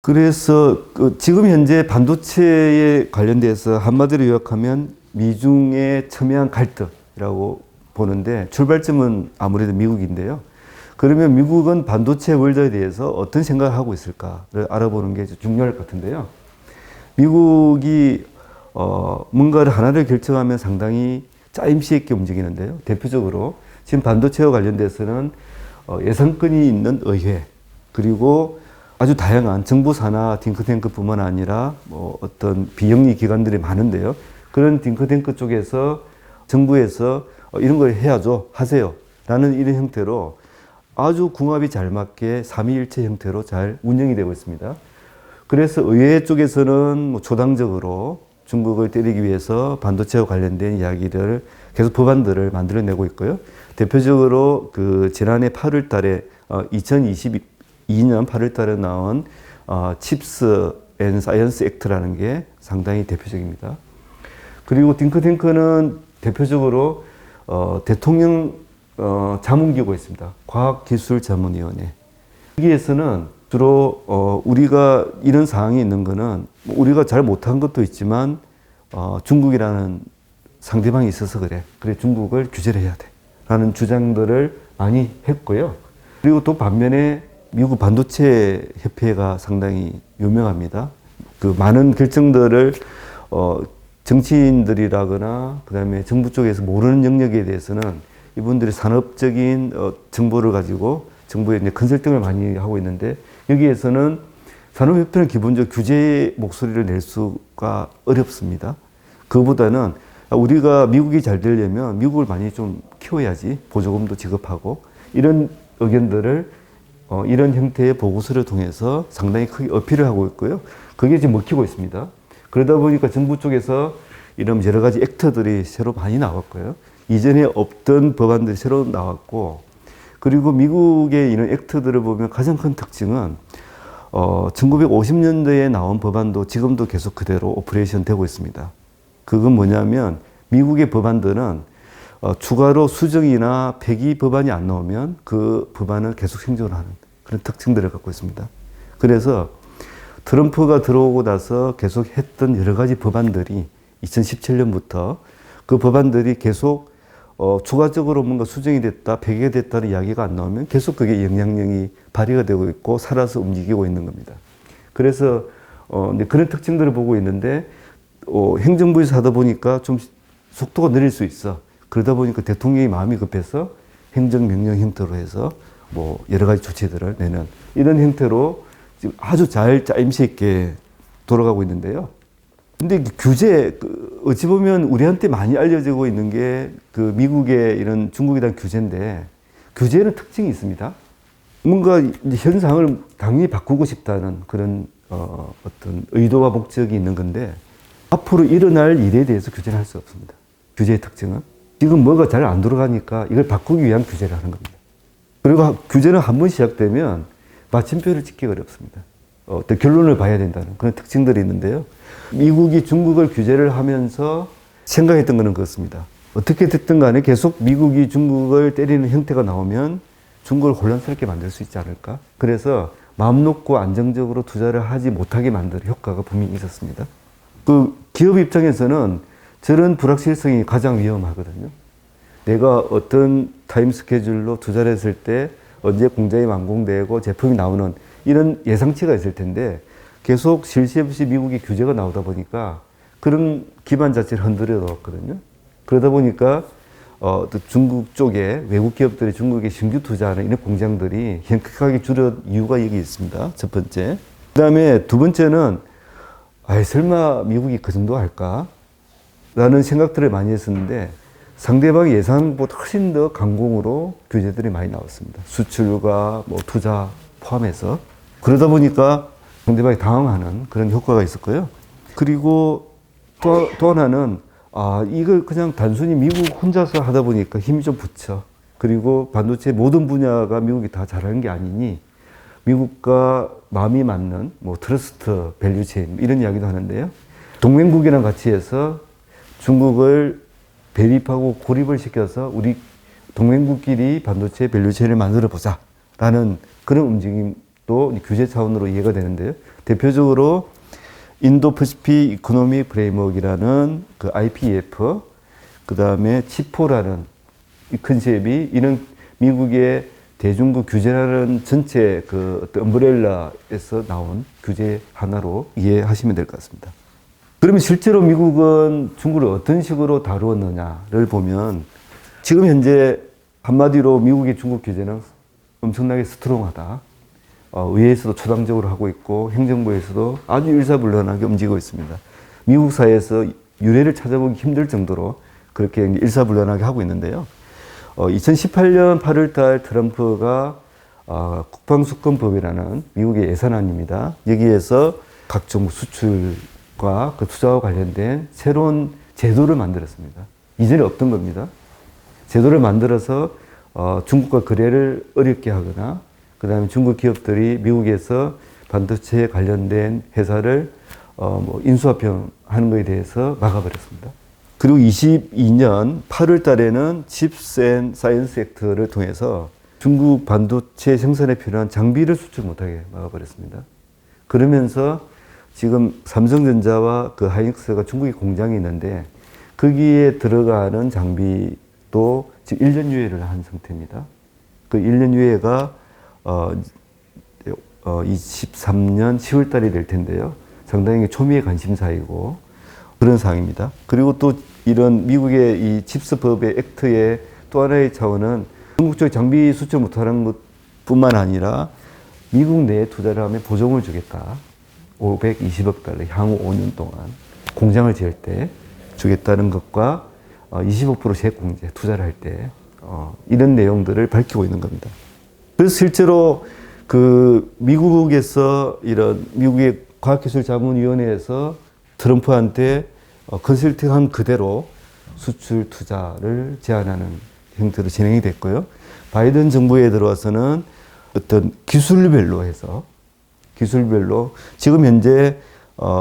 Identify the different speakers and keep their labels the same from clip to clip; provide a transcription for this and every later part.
Speaker 1: 그래서 지금 현재 반도체에 관련돼서 한마디로 요약하면 미중의 첨예한 갈등이라고 보는데 출발점은 아무래도 미국인데요. 그러면 미국은 반도체 월드에 대해서 어떤 생각을 하고 있을까를 알아보는 게 중요할 것 같은데요. 미국이 뭔가를 하나를 결정하면 상당히 짜임새 있게 움직이는데요. 대표적으로 지금 반도체와 관련돼서는 예산권이 있는 의회, 그리고 아주 다양한 정부 산하 딩크탱크뿐만 아니라 어떤 비영리 기관들이 많은데요. 그런 딩크탱크 쪽에서 정부에서 이런 걸 해야죠, 하세요 라는 이런 형태로 아주 궁합이 잘 맞게 삼위일체 형태로 잘 운영이 되고 있습니다. 그래서 의회 쪽에서는 초당적으로 중국을 때리기 위해서 반도체와 관련된 이야기를 계속 법안들을 만들어내고 있고요. 대표적으로 지난해 8월 달에 2022년 8월 달에 나온 칩스 앤 사이언스 액트라는 게 상당히 대표적입니다. 그리고 딩크탱크는 대표적으로 대통령 자문기구가 있습니다. 과학기술자문위원회. 여기에서는 주로 우리가 이런 상황이 있는 거는 우리가 잘 못한 것도 있지만 중국이라는 상대방이 있어서 그래. 그래 중국을 규제를 해야 돼. 라는 주장들을 많이 했고요. 그리고 또 반면에 미국 반도체 협회가 상당히 유명합니다. 많은 결정들을 정치인들이라거나 그다음에 정부 쪽에서 모르는 영역에 대해서는 이분들이 산업적인 정보를 가지고 정부에 이제 컨설팅을 많이 하고 있는데 여기에서는 산업협회는 기본적으로 규제 목소리를 낼 수가 어렵습니다. 그보다는 우리가 미국이 잘 되려면 미국을 많이 좀 키워야지 보조금도 지급하고 이런 의견들을 이런 형태의 보고서를 통해서 상당히 크게 어필을 하고 있고요. 그게 지금 먹히고 있습니다. 그러다 보니까 정부 쪽에서 이런 여러 가지 액터들이 새로 많이 나왔고요. 이전에 없던 법안들이 새로 나왔고, 그리고 미국의 이런 액터들을 보면 가장 큰 특징은 1950년대에 나온 법안도 지금도 계속 그대로 오퍼레이션 되고 있습니다. 그건 뭐냐면 미국의 법안들은 추가로 수정이나 폐기 법안이 안 나오면 그 법안을 계속 생존하는 그런 특징들을 갖고 있습니다. 그래서 트럼프가 들어오고 나서 계속 했던 여러 가지 법안들이 2017년부터 그 법안들이 계속 추가적으로 뭔가 수정이 됐다, 폐기가 됐다는 이야기가 안 나오면 계속 그게 영향력이 발휘가 되고 있고 살아서 움직이고 있는 겁니다. 그래서 그런 특징들을 보고 있는데 행정부에서 하다 보니까 좀 속도가 느릴 수 있어. 그러다 보니까 대통령이 마음이 급해서 행정명령 형태로 해서 여러 가지 조치들을 내는 이런 형태로 지금 아주 잘 짜임새 있게 돌아가고 있는데요. 근데 규제, 어찌 보면 우리한테 많이 알려지고 있는 게 미국의 이런 중국에 대한 규제인데 규제는 특징이 있습니다. 뭔가 현상을 당연히 바꾸고 싶다는 그런 어떤 의도와 목적이 있는 건데 앞으로 일어날 일에 대해서 규제를 할 수 없습니다. 규제의 특징은 지금 뭐가 잘 안 돌아가니까 이걸 바꾸기 위한 규제를 하는 겁니다. 그리고 규제는 한 번 시작되면 마침표를 찍기 어렵습니다. 어떤 결론을 봐야 된다는 그런 특징들이 있는데요. 미국이 중국을 규제를 하면서 생각했던 것은 그렇습니다. 어떻게 됐든 간에 계속 미국이 중국을 때리는 형태가 나오면 중국을 혼란스럽게 만들 수 있지 않을까. 그래서 마음 놓고 안정적으로 투자를 하지 못하게 만드는 효과가 분명히 있었습니다. 기업 입장에서는 저런 불확실성이 가장 위험하거든요. 내가 어떤 타임 스케줄로 투자를 했을 때 언제 공장이 완공되고 제품이 나오는 이런 예상치가 있을 텐데 계속 쉴 새 없이 미국의 규제가 나오다 보니까 그런 기반 자체를 흔들어 놓았거든요. 그러다 보니까 중국 쪽에 외국 기업들이 중국에 신규 투자하는 이런 공장들이 현격하게 줄여 이유가 여기 있습니다. 첫 번째. 그 다음에 두 번째는 설마 미국이 그 정도 할까? 라는 생각들을 많이 했었는데 상대방의 예상보다 훨씬 더 강공으로 규제들이 많이 나왔습니다. 수출과 투자 포함해서. 그러다 보니까 상대방이 당황하는 그런 효과가 있었고요. 그리고 또 하나는 이걸 그냥 단순히 미국 혼자서 하다 보니까 힘이 좀 붙여. 그리고 반도체 모든 분야가 미국이 다 잘하는 게 아니니 미국과 마음이 맞는 트러스트 밸류체인 이런 이야기도 하는데요. 동맹국이랑 같이 해서 중국을 배립하고 고립을 시켜서 우리 동맹국끼리 반도체 밸류체인을 만들어 보자 라는 그런 움직임 또 규제 차원으로 이해가 되는데요. 대표적으로 인도 퍼시픽 이코노믹 프레임워크이라는 그 IPEF, 그 다음에 치포라는 이 컨셉이 이런 미국의 대중국 규제라는 전체 그 어떤 엄브렐라에서 나온 규제 하나로 이해하시면 될 것 같습니다. 그러면 실제로 미국은 중국을 어떤 식으로 다루었느냐를 보면 지금 현재 한마디로 미국의 중국 규제는 엄청나게 스트롱하다. 의회에서도 초당적으로 하고 있고 행정부에서도 아주 일사불란하게 움직이고 있습니다. 미국 사회에서 유례를 찾아보기 힘들 정도로 그렇게 일사불란하게 하고 있는데요. 2018년 8월달 트럼프가 국방수권법이라는 미국의 예산안입니다. 여기에서 각종 수출과 그 투자와 관련된 새로운 제도를 만들었습니다. 이전에 없던 겁니다. 제도를 만들어서 중국과 거래를 어렵게 하거나 그 다음에 중국 기업들이 미국에서 반도체에 관련된 회사를 인수합병하는 것에 대해서 막아버렸습니다. 그리고 22년 8월 달에는 칩스 앤 사이언스 액트를 통해서 중국 반도체 생산에 필요한 장비를 수출 못하게 막아버렸습니다. 그러면서 지금 삼성전자와 그 하이닉스가 중국에 공장이 있는데 거기에 들어가는 장비도 지금 1년 유예를 한 상태입니다. 그 1년 유예가 23년 10월 달이 될 텐데요. 상당히 초미의 관심사이고 그런 상황입니다. 그리고 또 이런 미국의 이 칩스법의 액트의 또 하나의 차원은 중국 쪽 장비 수출 못하는 것뿐만 아니라 미국 내에 투자를 하면 보조금을 주겠다. 520억 달러 향후 5년 동안 공장을 지을 때 주겠다는 것과 25% 세액공제 투자를 할 때 이런 내용들을 밝히고 있는 겁니다. 그래서 실제로 그 미국에서 이런 미국의 과학기술자문위원회에서 트럼프한테 컨설팅한 그대로 수출 투자를 제한하는 형태로 진행이 됐고요. 바이든 정부에 들어와서는 어떤 기술별로 해서 기술별로 지금 현재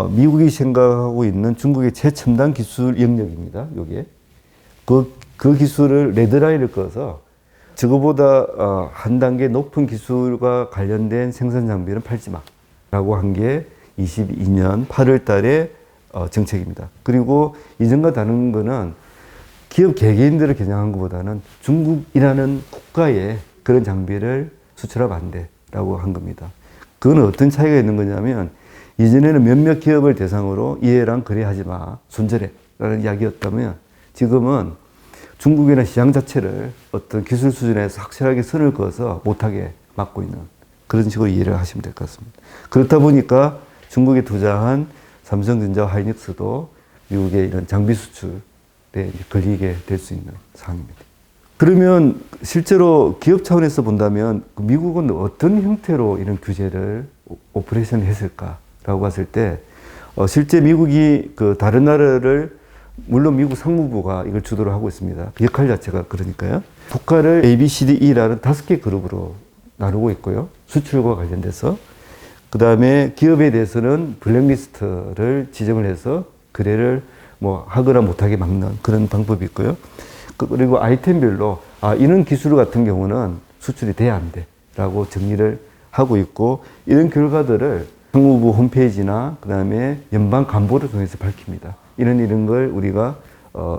Speaker 1: 미국이 생각하고 있는 중국의 최첨단 기술 영역입니다. 요게 그 기술을 레드라인을 꺼서 저거보다 한 단계 높은 기술과 관련된 생산 장비는 팔지 마라고 한 게 22년 8월 달에 정책입니다. 그리고 이전과 다른 거는 기업 개개인들을 겨냥한 것보다는 중국이라는 국가에 그런 장비를 수출하면 안 돼라고 한 겁니다. 그건 어떤 차이가 있는 거냐면 이전에는 몇몇 기업을 대상으로 이해랑 거래하지 마, 손절해라는 이야기였다면 지금은 중국이나 시장 자체를 어떤 기술 수준에서 확실하게 선을 그어서 못하게 막고 있는 그런 식으로 이해를 하시면 될 것 같습니다. 그렇다 보니까 중국에 투자한 삼성전자와 하이닉스도 미국의 이런 장비 수출에 걸리게 될 수 있는 상황입니다. 그러면 실제로 기업 차원에서 본다면 미국은 어떤 형태로 이런 규제를 오퍼레이션을 했을까라고 봤을 때 실제 미국이 그 다른 나라를 물론 미국 상무부가 이걸 주도를 하고 있습니다. 그 역할 자체가 그러니까요. 국가를 A, B, C, D, E라는 5개 그룹으로 나누고 있고요. 수출과 관련돼서. 그 다음에 기업에 대해서는 블랙리스트를 지정을 해서 거래를 하거나 못하게 막는 그런 방법이 있고요. 그리고 아이템별로 이런 기술 같은 경우는 수출이 돼야 안 돼 라고 정리를 하고 있고 이런 결과들을 상무부 홈페이지나 그 다음에 연방 간보를 통해서 밝힙니다. 이런 걸 우리가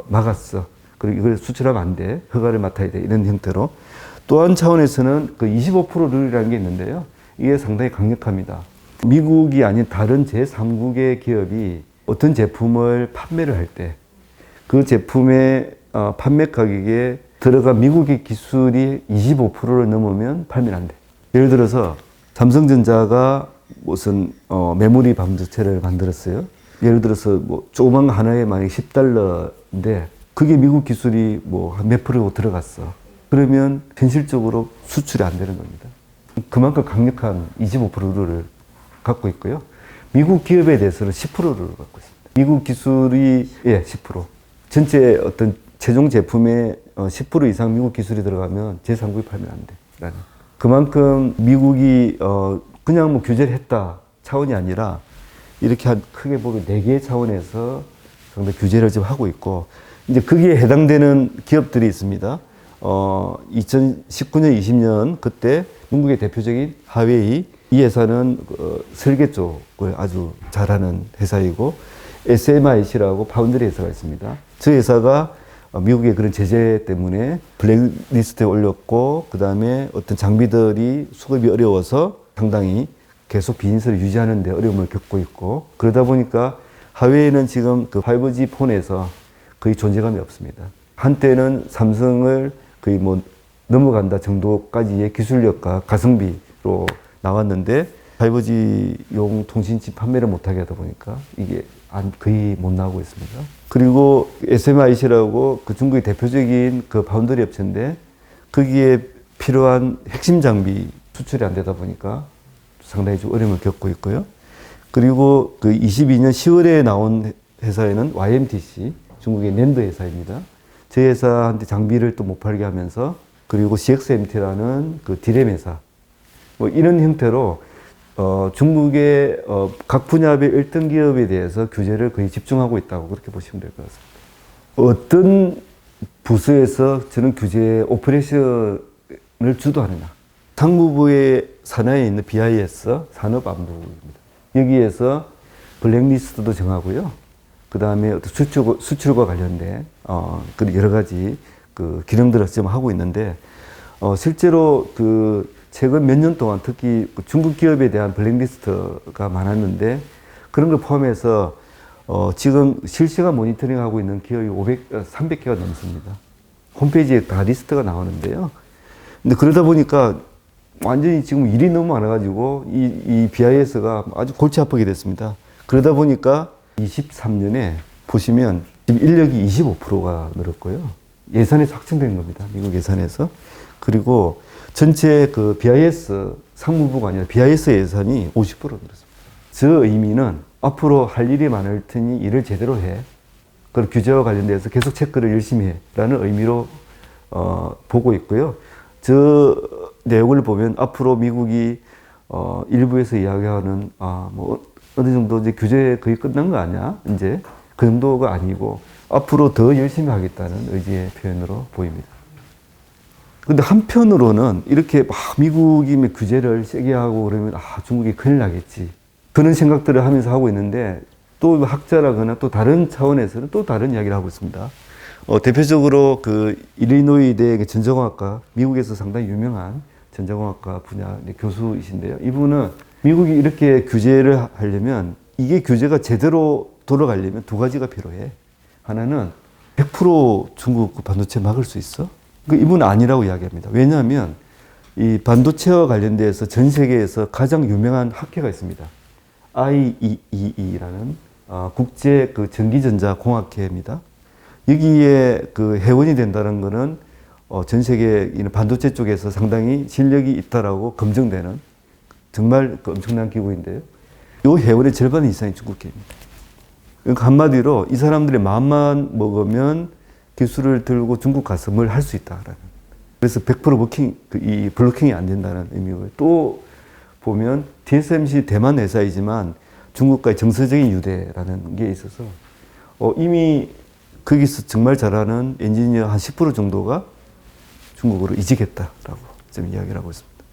Speaker 1: 막았어. 그리고 이걸 수출하면 안 돼. 허가를 맡아야 돼. 이런 형태로. 또 한 차원에서는 그 25% 룰이라는 게 있는데요. 이게 상당히 강력합니다. 미국이 아닌 다른 제3국의 기업이 어떤 제품을 판매를 할 때 그 제품의 판매 가격에 들어간 미국의 기술이 25%를 넘으면 팔면 안 돼. 예를 들어서 삼성전자가 무슨 메모리 반도체를 만들었어요. 예를 들어서 조그만 거 하나에 만약에 $10인데 그게 미국 기술이 한 몇 프로 들어갔어. 그러면 현실적으로 수출이 안 되는 겁니다. 그만큼 강력한 25%를 갖고 있고요. 미국 기업에 대해서는 10%를 갖고 있습니다. 미국 기술이 10%. 전체 어떤 최종 제품의 10% 이상 미국 기술이 들어가면 제3국이 팔면 안 돼. 그만큼 미국이 그냥 규제를 했다 차원이 아니라 이렇게 크게 보면 4개의 차원에서 상당히 규제를 지금 하고 있고 이제 거기에 해당되는 기업들이 있습니다. 2019년, 20년 그때 미국의 대표적인 하웨이 이 회사는 설계 쪽을 아주 잘하는 회사이고 SMIC라고 파운드리 회사가 있습니다. 저 회사가 미국의 그런 제재 때문에 블랙리스트에 올렸고 그 다음에 어떤 장비들이 수급이 어려워서 상당히 계속 비즈니스를 유지하는 데 어려움을 겪고 있고 그러다 보니까 하웨이는 지금 그 5G 폰에서 거의 존재감이 없습니다. 한때는 삼성을 거의 뭐 넘어간다 정도까지의 기술력과 가성비로 나왔는데 5G용 통신칩 판매를 못하게 하다 보니까 이게 거의 못 나오고 있습니다. 그리고 SMIC라고 그 중국의 대표적인 그 파운드리 업체인데 거기에 필요한 핵심 장비 수출이 안 되다 보니까 상당히 좀 어려움을 겪고 있고요. 그리고 그 22년 10월에 나온 회사에는 YMTC, 중국의 낸드 회사입니다. 저 회사한테 장비를 또 못 팔게 하면서 그리고 CXMT라는 그 디램 회사 뭐 이런 형태로 중국의 각 분야별 1등 기업에 대해서 규제를 거의 집중하고 있다고 그렇게 보시면 될 것 같습니다. 어떤 부서에서 저는 규제 오퍼레이션을 주도하느냐. 상무부의 산하에 있는 BIS 산업안보입니다. 여기에서 블랙리스트도 정하고요. 그 다음에 수출과 관련된 여러 가지 그 기능들을 지금 하고 있는데 실제로 그 최근 몇 년 동안 특히 중국 기업에 대한 블랙리스트가 많았는데 그런 걸 포함해서 지금 실시간 모니터링하고 있는 기업이 300개가 넘습니다. 홈페이지에 다 리스트가 나오는데요. 근데 그러다 보니까 완전히 지금 일이 너무 많아가지고 이 BIS가 아주 골치 아프게 됐습니다. 그러다 보니까 23년에 보시면 지금 인력이 25%가 늘었고요. 예산에서 확정된 겁니다. 미국 예산에서. 그리고 전체 그 BIS 상무부가 아니라 BIS 예산이 50% 늘었습니다. 저 의미는 앞으로 할 일이 많을 테니 일을 제대로 해. 그리고 규제와 관련돼서 계속 체크를 열심히 해. 라는 의미로 보고 있고요. 저 내용을 보면 앞으로 미국이 일부에서 이야기하는 뭐 어느 정도 이제 규제 거의 끝난 거 아니야? 이제 그 정도가 아니고 앞으로 더 열심히 하겠다는 의지의 표현으로 보입니다. 근데 한편으로는 이렇게 막 미국이 규제를 세게 하고 그러면 중국이 큰일 나겠지. 그런 생각들을 하면서 하고 있는데 또 학자라거나 또 다른 차원에서는 또 다른 이야기를 하고 있습니다. 대표적으로 그 일리노이 대학의 전자공학과, 미국에서 상당히 유명한 전자공학과 분야 교수이신데요. 이분은 미국이 이렇게 규제를 하려면 이게 규제가 제대로 돌아가려면 두 가지가 필요해. 하나는 100% 중국 반도체 막을 수 있어? 이분은 아니라고 이야기합니다. 왜냐하면 이 반도체와 관련돼서 전 세계에서 가장 유명한 학회가 있습니다. IEEE라는 국제 그 전기전자공학회입니다. 여기에 그 회원이 된다는 것은 전 세계 반도체 쪽에서 상당히 실력이 있다라고 검증되는 정말 그 엄청난 기구인데요. 이 회원의 절반 이상이 중국 기업입니다. 그러니까 한마디로 이 사람들의 마음만 먹으면 기술을 들고 중국 가서 뭘 할 수 있다라는. 그래서 100% 이 블로킹이 안 된다는 의미고요. 또 보면 TSMC 대만 회사이지만 중국과의 정서적인 유대라는 게 있어서 이미 거기서 정말 잘하는 엔지니어 한 10% 정도가 중국으로 이직했다라고 좀 이야기를 하고 있습니다.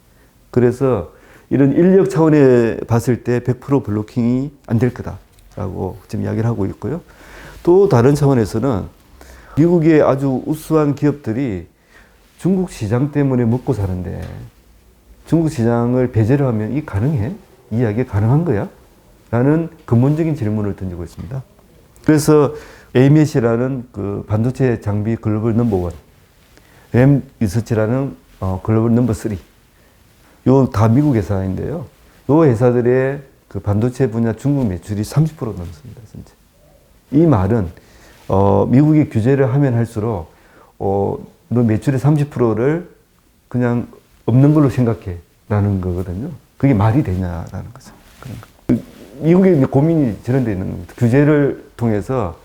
Speaker 1: 그래서 이런 인력 차원에 봤을 때 100% 블로킹이 안 될 거다라고 지금 이야기를 하고 있고요. 또 다른 차원에서는 미국의 아주 우수한 기업들이 중국 시장 때문에 먹고 사는데 중국 시장을 배제를 하면 이 가능해? 이 이야기 가능한 거야? 라는 근본적인 질문을 던지고 있습니다. 그래서 AMS라는 그 반도체 장비 글로벌 넘버원, 램 리서치라는 글로벌 넘버 3, 요 다 미국 회사인데요. 요 회사들의 그 반도체 분야 중국 매출이 30% 넘습니다. 진짜. 이 말은 미국이 규제를 하면 할수록 너 매출의 30%를 그냥 없는 걸로 생각해 라는 거거든요. 그게 말이 되냐라는 거죠. 미국의 고민이 저런 데 있는 겁니다. 규제를 통해서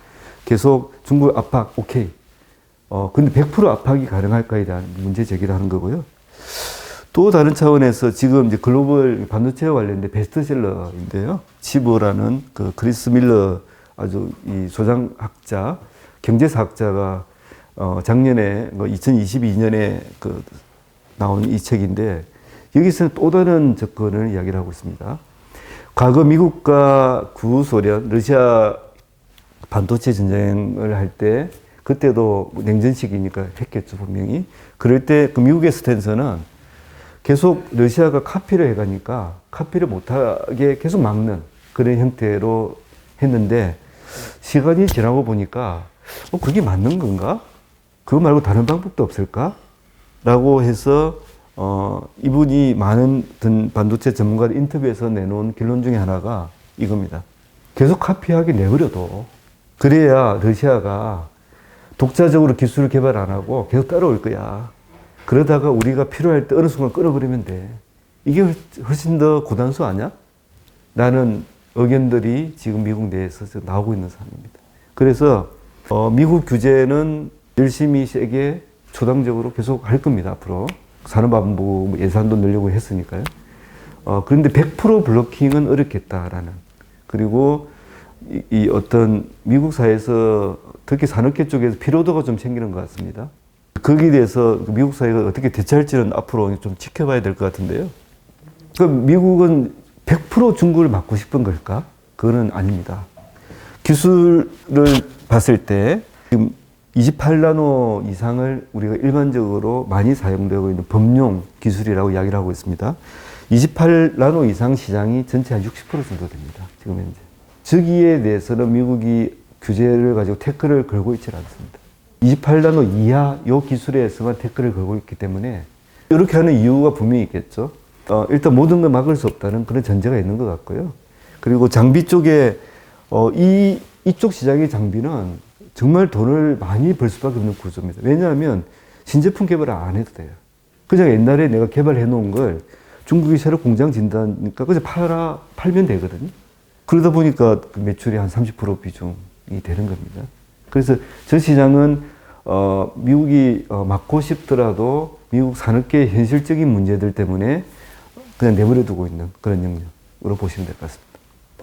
Speaker 1: 계속 중국 압박, 오케이. 근데 100% 압박이 가능할까에 대한 문제 제기를 하는 거고요. 또 다른 차원에서 지금 이제 글로벌 반도체와 관련된 베스트셀러인데요. 치보라는 그 크리스 밀러 아주 이 소장학자, 경제사학자가 작년에 2022년에 그 나온 이 책인데 여기서는 또 다른 접근을 이야기를 하고 있습니다. 과거 미국과 구소련, 러시아 반도체 전쟁을 할 때 그때도 냉전 시기니까 했겠죠, 분명히. 그럴 때 그 미국의 스탠스는 계속 러시아가 카피를 해가니까 카피를 못하게 계속 막는 그런 형태로 했는데 시간이 지나고 보니까 그게 맞는 건가? 그거 말고 다른 방법도 없을까? 라고 해서 이분이 많은 반도체 전문가들 인터뷰에서 내놓은 결론 중에 하나가 이겁니다. 계속 카피하게 내버려둬. 그래야 러시아가 독자적으로 기술을 개발 안 하고 계속 따라올 거야. 그러다가 우리가 필요할 때 어느 순간 끊어버리면 돼. 이게 훨씬 더 고단수 아니야? 라는 의견들이 지금 미국 내에서 나오고 있는 상황입니다. 그래서 미국 규제는 열심히 세게 초당적으로 계속 할 겁니다. 앞으로. 산업안보 예산도 늘려고 했으니까요. 그런데 100% 블로킹은 어렵겠다라는. 그리고 이 어떤 미국 사회에서 특히 산업계 쪽에서 피로도가 좀 생기는 것 같습니다. 거기에 대해서 미국 사회가 어떻게 대처할지는 앞으로 좀 지켜봐야 될 것 같은데요. 그럼 미국은 100% 중국을 막고 싶은 걸까? 그거는 아닙니다. 기술을 봤을 때 지금 28나노 이상을 우리가 일반적으로 많이 사용되고 있는 범용 기술이라고 이야기를 하고 있습니다. 28나노 이상 시장이 전체 한 60% 정도 됩니다. 지금 현재. 저기에 대해서는 미국이 규제를 가지고 태클을 걸고 있지 않습니다. 28나노 이하 요 기술에서만 태클을 걸고 있기 때문에 이렇게 하는 이유가 분명히 있겠죠. 일단 모든 걸 막을 수 없다는 그런 전제가 있는 것 같고요. 그리고 장비 쪽에 이쪽 시장의 장비는 정말 돈을 많이 벌 수밖에 없는 구조입니다. 왜냐하면 신제품 개발을 안 해도 돼요. 그냥 옛날에 내가 개발해 놓은 걸 중국이 새로 공장 진다니까 그냥 팔면 되거든요. 그러다 보니까 그 매출이 한 30% 비중이 되는 겁니다. 그래서 저 시장은 미국이 막고 싶더라도 미국 산업계의 현실적인 문제들 때문에 그냥 내버려 두고 있는 그런 영역으로 보시면 될 것 같습니다.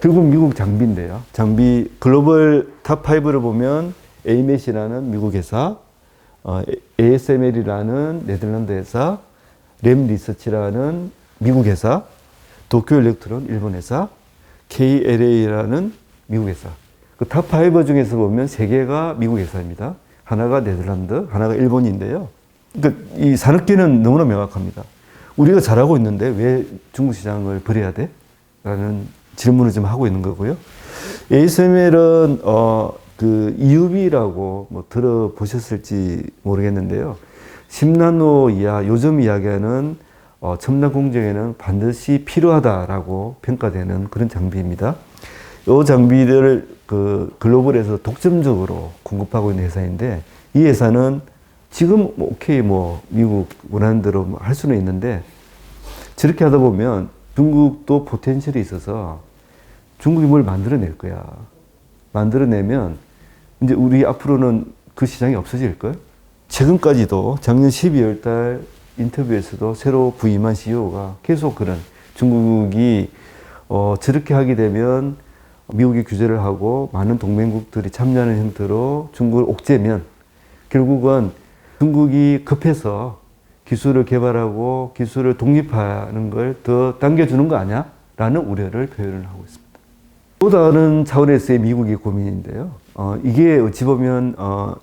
Speaker 1: 결국 미국 장비인데요. 장비 글로벌 탑5를 보면 AMAT이라는 미국 회사, ASML이라는 네덜란드 회사, 램 리서치라는 미국 회사, 도쿄 일렉트론 일본 회사, KLA라는 미국 회사. 그 탑5 중에서 보면 3개가 미국 회사입니다. 하나가 네덜란드, 하나가 일본인데요. 그러니까 이 산업계는 너무나 명확합니다. 우리가 잘하고 있는데 왜 중국 시장을 버려야 돼? 라는 질문을 좀 하고 있는 거고요. ASML은 그 EUV라고 뭐 들어보셨을지 모르겠는데요. 10나노 이하 요즘 이야기하는 첨단 공정에는 반드시 필요하다라고 평가되는 그런 장비입니다. 이 장비들을 그 글로벌에서 독점적으로 공급하고 있는 회사인데 이 회사는 지금 오케이 미국 원하는 대로 할 수는 있는데 저렇게 하다 보면 중국도 포텐셜이 있어서 중국이 뭘 만들어낼 거야. 만들어내면 이제 우리 앞으로는 그 시장이 없어질 거예요. 최근까지도 작년 12월 달 인터뷰에서도 새로 부임한 CEO가 계속 그런 중국이 저렇게 하게 되면 미국이 규제를 하고 많은 동맹국들이 참여하는 형태로 중국을 옥죄면 결국은 중국이 급해서 기술을 개발하고 기술을 독립하는 걸 더 당겨주는 거 아니야? 라는 우려를 표현을 하고 있습니다. 또 다른 차원에서의 미국의 고민인데요. 이게 어찌 보면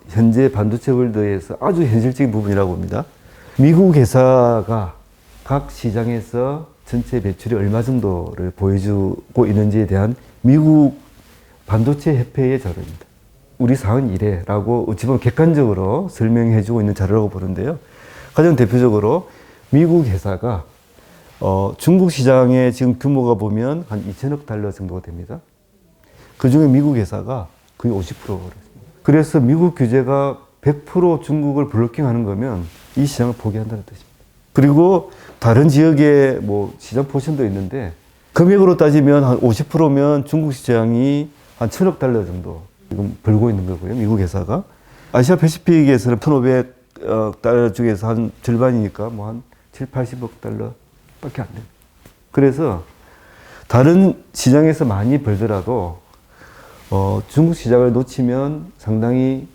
Speaker 1: 현재 반도체 월드에서 아주 현실적인 부분이라고 봅니다. 미국 회사가 각 시장에서 전체 매출이 얼마 정도를 보여주고 있는지에 대한 미국 반도체 협회의 자료입니다. 우리 사은 이래라고 어찌 보면 객관적으로 설명해 주고 있는 자료라고 보는데요. 가장 대표적으로 미국 회사가 중국 시장의 지금 규모가 보면 한 2천억 달러 정도가 됩니다. 그 중에 미국 회사가 거의 50%가 그래서 미국 규제가 100% 중국을 블로킹하는 거면 이 시장을 포기한다는 뜻입니다. 그리고 다른 지역에 시장 포션도 있는데 금액으로 따지면 한 50%면 중국 시장이 한 1,000억 달러 정도 지금 벌고 있는 거고요. 미국 회사가. 아시아 패시픽에서는 1,500억 달러 중에서 한 절반이니까 한 7, 80억 달러 밖에 안 돼요. 그래서 다른 시장에서 많이 벌더라도 중국 시장을 놓치면 상당히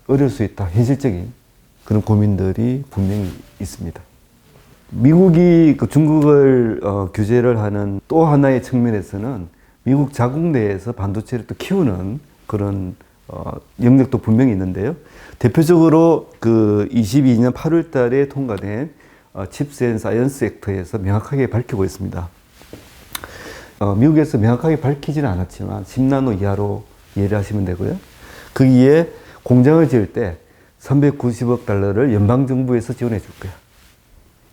Speaker 1: 어려울 수 있다. 현실적인 그런 고민들이 분명히 있습니다. 미국이 그 중국을 규제를 하는 또 하나의 측면에서는 미국 자국 내에서 반도체를 또 키우는 그런 영역도 분명히 있는데요. 대표적으로 그 22년 8월 달에 통과된 칩스 앤 사이언스 액트에서 명확하게 밝히고 있습니다. 미국에서 명확하게 밝히지는 않았지만 10나노 이하로 이해를 하시면 되고요. 거기에 공장을 지을 때 390억 달러를 연방정부에서 지원해 줄 거야.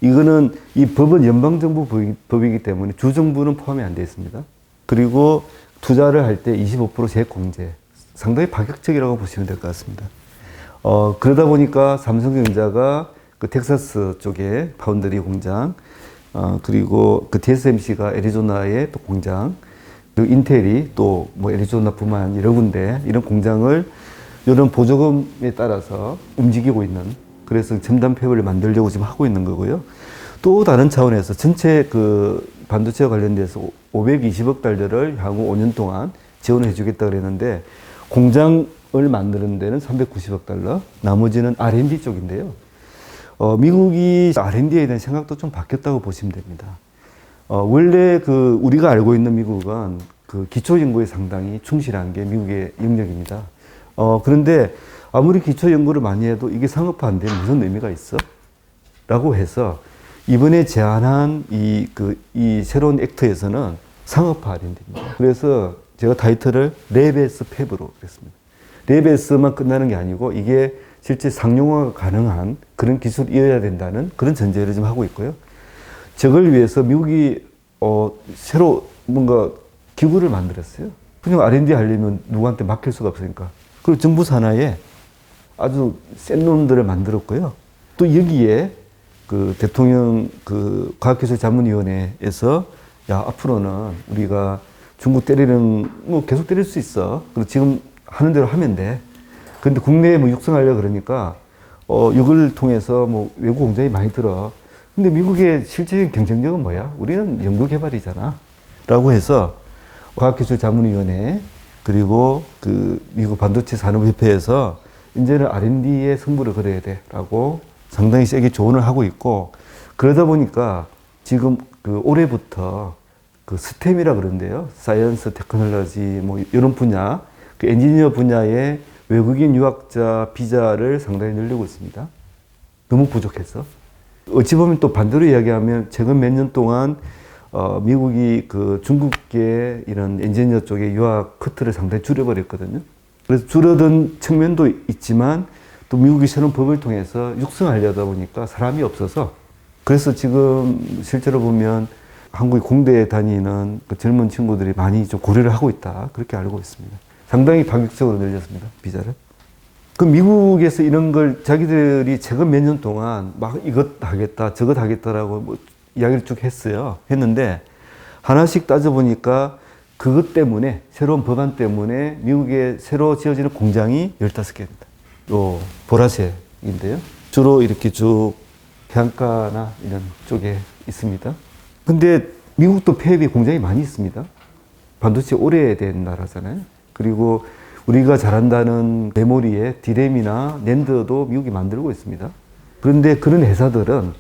Speaker 1: 이거는 이 법은 연방정부 법이기 때문에 주정부는 포함이 안 되어 있습니다. 그리고 투자를 할 때 25% 세액공제. 상당히 파격적이라고 보시면 될 것 같습니다. 그러다 보니까 삼성전자가 그 텍사스 쪽에 파운드리 공장, 그리고 그 TSMC가 애리조나의 또 공장, 그리고 인텔이 또 뭐 애리조나뿐만 여러 군데 이런 공장을 이런 보조금에 따라서 움직이고 있는, 그래서 첨단 팹을 만들려고 지금 하고 있는 거고요. 또 다른 차원에서 전체 그 반도체와 관련돼서 520억 달러를 향후 5년 동안 지원해 주겠다 그랬는데, 공장을 만드는 데는 390억 달러, 나머지는 R&D 쪽인데요. 미국이 R&D에 대한 생각도 좀 바뀌었다고 보시면 됩니다. 원래 그 우리가 알고 있는 미국은 그 기초 연구에 상당히 충실한 게 미국의 영역입니다. 그런데 아무리 기초 연구를 많이 해도 이게 상업화 안 되면 무슨 의미가 있어? 라고 해서 이번에 제안한 이 새로운 액트에서는 상업화 R&D입니다. 그래서 제가 타이틀을 랩에서 팹으로 했습니다. 랩에서만 끝나는 게 아니고 이게 실제 상용화가 가능한 그런 기술이어야 된다는 그런 전제를 좀 하고 있고요. 저걸 위해서 미국이 새로 뭔가 기구를 만들었어요. 그냥 R&D 하려면 누구한테 맡길 수가 없으니까. 그리고 정부 산하에 아주 센 놈들을 만들었고요. 또 여기에 그 대통령 그 과학기술자문위원회에서 야, 앞으로는 우리가 중국 때리는, 뭐 계속 때릴 수 있어. 그리고 지금 하는 대로 하면 돼. 근데 국내에 뭐 육성하려고 그러니까, 이걸 통해서 뭐 외국 공장이 많이 들어. 근데 미국의 실질적인 경쟁력은 뭐야? 우리는 연구개발이잖아. 라고 해서 과학기술자문위원회, 그리고 그 미국 반도체 산업협회에서 이제는 R&D에 승부를 걸어야 돼. 라고 상당히 세게 조언을 하고 있고, 그러다 보니까 지금 그 올해부터 그 스템이라 그러는데요. 사이언스, 테크놀로지, 뭐 이런 분야, 그 엔지니어 분야의 외국인 유학자 비자를 상당히 늘리고 있습니다. 너무 부족해서. 어찌 보면 또 반대로 이야기하면 최근 몇 년 동안 미국이 그 중국계 이런 엔지니어 쪽의 유학 커트를 상당히 줄여버렸거든요. 그래서 줄어든 측면도 있지만 또 미국이 새로운 법을 통해서 육성하려다 보니까 사람이 없어서, 그래서 지금 실제로 보면 한국의 공대에 다니는 그 젊은 친구들이 많이 좀 고려를 하고 있다. 그렇게 알고 있습니다. 상당히 파격적으로 늘렸습니다. 비자를. 그 미국에서 이런 걸 자기들이 최근 몇 년 동안 막 이것 하겠다, 저것 하겠다라고 뭐 이야기를 쭉 했는데 하나씩 따져보니까 그것 때문에, 새로운 법안 때문에 미국에 새로 지어지는 공장이 15개입니다. 또 보라색인데요. 주로 이렇게 쭉 해안가나 이런 쪽에 있습니다. 근데 미국도 팹이 공장이 많이 있습니다. 반도체 오래된 나라잖아요. 그리고 우리가 잘한다는 메모리에 디램이나 낸드도 미국이 만들고 있습니다. 그런데 그런 회사들은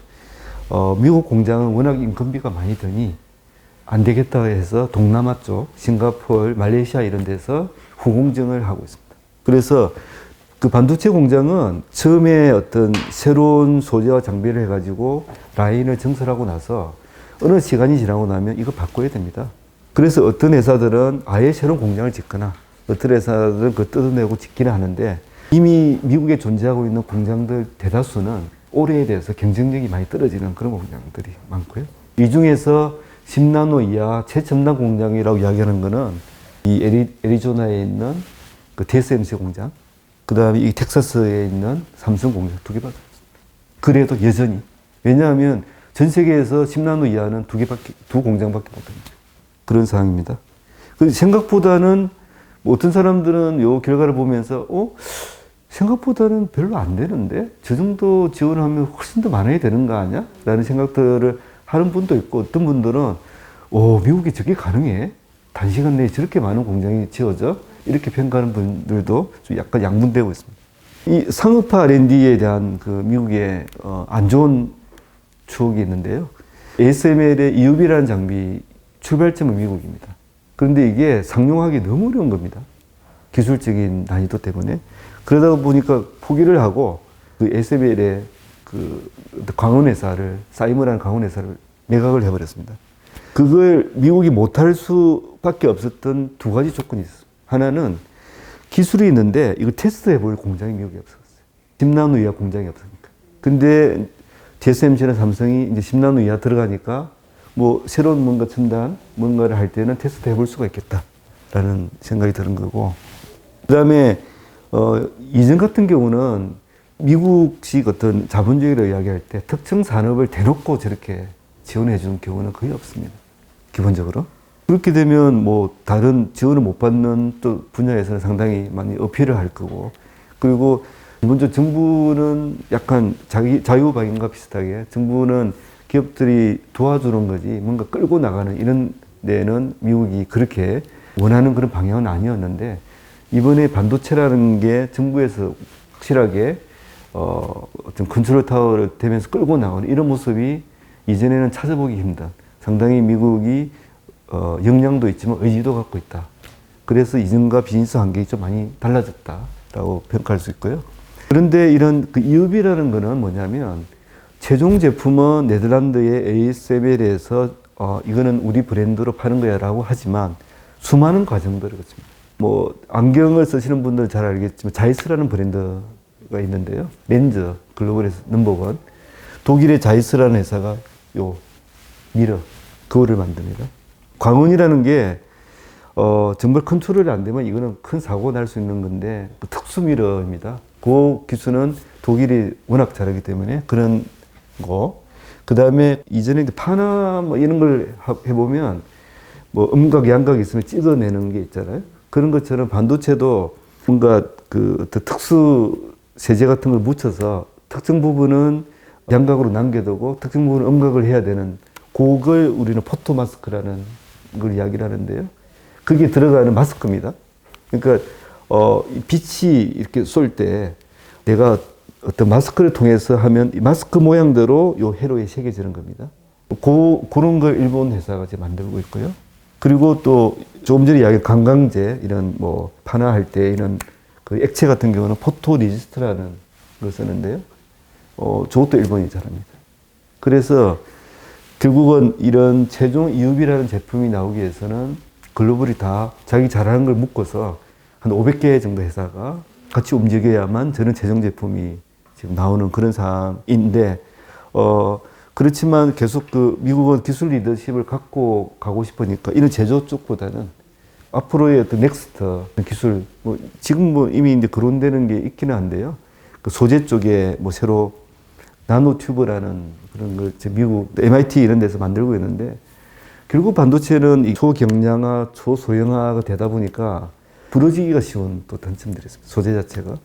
Speaker 1: 미국 공장은 워낙 인건비가 많이 드니 안 되겠다 해서 동남아 쪽, 싱가포르, 말레이시아 이런 데서 후공정을 하고 있습니다. 그래서 그 반도체 공장은 처음에 어떤 새로운 소재와 장비를 해가지고 라인을 증설하고 나서 어느 시간이 지나고 나면 이거 바꿔야 됩니다. 그래서 어떤 회사들은 아예 새로운 공장을 짓거나 어떤 회사들은 그거 뜯어내고 짓기는 하는데, 이미 미국에 존재하고 있는 공장들 대다수는 올해에 대해서 경쟁력이 많이 떨어지는 그런 공장들이 많고요. 이 중에서 10나노 이하 최첨단 공장이라고 이야기하는 거는 이 애리조나에 있는 그 TSMC 공장, 그 다음에 이 텍사스에 있는 삼성 공장 2개밖에 없습니다. 그래도 여전히. 왜냐하면 전 세계에서 10나노 이하는 두 공장밖에 못합니다. 그런 상황입니다. 생각보다는 뭐 어떤 사람들은 이 결과를 보면서 생각보다는 별로 안 되는데 저 정도 지원하면 훨씬 더 많아야 되는 거 아니야? 라는 생각들을 하는 분도 있고, 어떤 분들은 미국이 저게 가능해? 단시간 내에 저렇게 많은 공장이 지어져? 이렇게 평가하는 분들도 좀 약간 양분되고 있습니다. 이 상업화 R&D에 대한 그 미국의 안 좋은 추억이 있는데요. ASML의 EUV라는 장비 출발점은 미국입니다. 그런데 이게 상용하기 너무 어려운 겁니다. 기술적인 난이도 때문에. 그러다 보니까 포기를 하고 그 ASML의 그 광원회사를, 사이머라는 광원회사를 매각을 해버렸습니다. 그걸 미국이 못할 수밖에 없었던 두 가지 조건이 있어요. 하나는 기술이 있는데 이걸 테스트해볼 공장이 미국에 없었어요. 10나노 이하 공장이 없으니까. 근데 TSMC나 삼성이 이제 10나노 이하 들어가니까 뭐 새로운 뭔가 첨단 뭔가를 할 때는 테스트 해볼 수가 있겠다라는 생각이 드는 거고. 그 다음에 이전 같은 경우는 미국식 어떤 자본주의를 이야기할 때 특정 산업을 대놓고 저렇게 지원해 주는 경우는 거의 없습니다. 기본적으로. 그렇게 되면 뭐 다른 지원을 못 받는 또 분야에서는 상당히 많이 어필을 할 거고, 그리고 먼저 정부는 약간 자유방임과 비슷하게 정부는 기업들이 도와주는 거지 뭔가 끌고 나가는 이런 데는 미국이 그렇게 원하는 그런 방향은 아니었는데, 이번에 반도체라는 게 정부에서 확실하게 어떤 컨트롤 타워를 되면서 끌고 나가는 이런 모습이 이전에는 찾아보기 힘든, 상당히 미국이 역량도 있지만 의지도 갖고 있다. 그래서 이전과 비즈니스 환경이 좀 많이 달라졌다라고 평가할 수 있고요. 그런데 이런 그 EUV라는 거는 뭐냐면 최종 제품은 네덜란드의 ASML에서 이거는 우리 브랜드로 파는 거야라고 하지만 수많은 과정들을 거칩니다. 뭐 안경을 쓰시는 분들은 잘 알겠지만 자이스라는 브랜드가 있는데요. 렌즈 글로벌에서 넘버원. 독일의 자이스라는 회사가 요 미러 그거를 만듭니다. 광원이라는 게 정말 컨트롤이 안 되면 이거는 큰 사고 날 수 있는 건데 그 특수 미러입니다. 그 기술은 독일이 워낙 잘하기 때문에 그런 거. 그 다음에 이전에 파나 뭐 이런 걸 해보면 뭐 음각, 양각 있으면 찍어내는 게 있잖아요. 그런 것처럼 반도체도 뭔가 그 특수 세제 같은 걸 묻혀서 특정 부분은 양각으로 남겨두고 특정 부분은 음각을 해야 되는 그걸 우리는 포토 마스크라는 걸 이야기를 하는데요. 그게 들어가는 마스크입니다. 그러니까 빛이 이렇게 쏠 때 내가 어떤 마스크를 통해서 하면 이 마스크 모양대로 요 회로에 새겨지는 겁니다. 그런 걸 일본 회사가 이제 만들고 있고요. 그리고 또 조금 전에 이야기한 관광제 이런 뭐 판화할 때 이런 그 액체 같은 경우는 포토 리지스트라는 걸 쓰는데요. 저것도 일본이 잘합니다. 그래서 결국은 이런 최종 EUV라는 제품이 나오기 위해서는 글로벌이 다 자기 잘하는 걸 묶어서 한 500개 정도 회사가 같이 움직여야만 저는 최종 제품이 지금 나오는 그런 상황인데, 그렇지만 계속 그 미국은 기술 리더십을 갖고 가고 싶으니까 이런 제조 쪽보다는 앞으로의 어떤 넥스트 기술, 뭐 지금 뭐 이미 이제 거론되는 게 있기는 한데요. 그 소재 쪽에 뭐 새로 나노 튜브라는 그런 걸 미국 MIT 이런 데서 만들고 있는데, 결국 반도체는 이 초경량화, 초소형화가 되다 보니까 부러지기가 쉬운 또 단점들이 있습니다. 소재 자체가.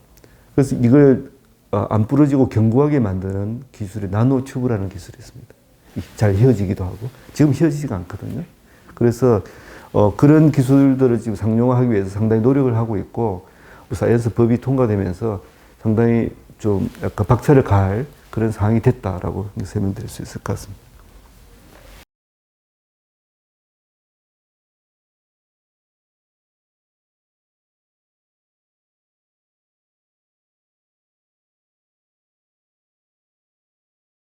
Speaker 1: 그래서 이걸 안 부러지고 견고하게 만드는 기술이 나노 튜브라는 기술이 있습니다. 잘 헤어지기도 하고 지금 헤어지지가 않거든요. 그래서 그런 기술들을 지금 상용화하기 위해서 상당히 노력을 하고 있고, 사이언스 법이 통과되면서 상당히 좀 약간 박차를 가할 그런 상황이 됐다라고 설명드릴 수 있을 것 같습니다.